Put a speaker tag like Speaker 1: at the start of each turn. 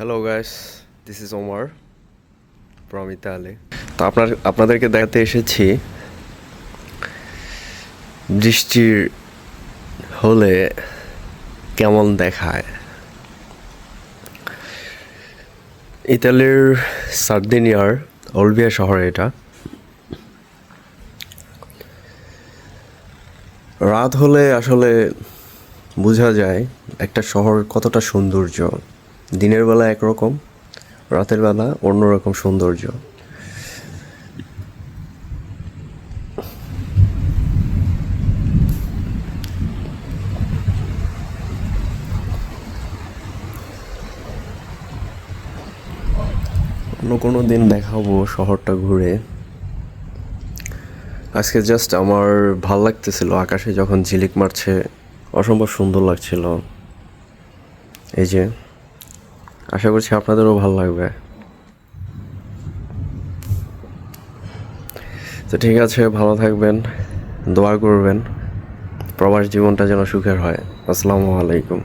Speaker 1: Hello guys, this is Omar from Italy. তো আপনাদেরকে দেখাতে এসেছি বৃষ্টির হলে কেমন দেখায়। ইতালির সার্দিনিয়ার অলভিয়া শহরে এটা। রাত হলে আসলে বোঝা যায় একটা শহর কতটা সৌন্দর্য। দিনের বেলা একরকম, রাতের বেলা অন্যরকম সৌন্দর্য। অন্য কোনো দিন দেখাবো শহরটা ঘুরে। আজকে জাস্ট আমার ভাল লাগতেছিল, আকাশে যখন ঝিলিক মারছে অসম্ভব সুন্দর লাগছিল। এই যে, আশা করছি আপনাদেরও ভাল লাগবে। তো ঠিক আছে, ভালো থাকবেন, দোয়া করবেন প্রবাস জীবনটা যেন সুখের হয়। আসসালামু আলাইকুম।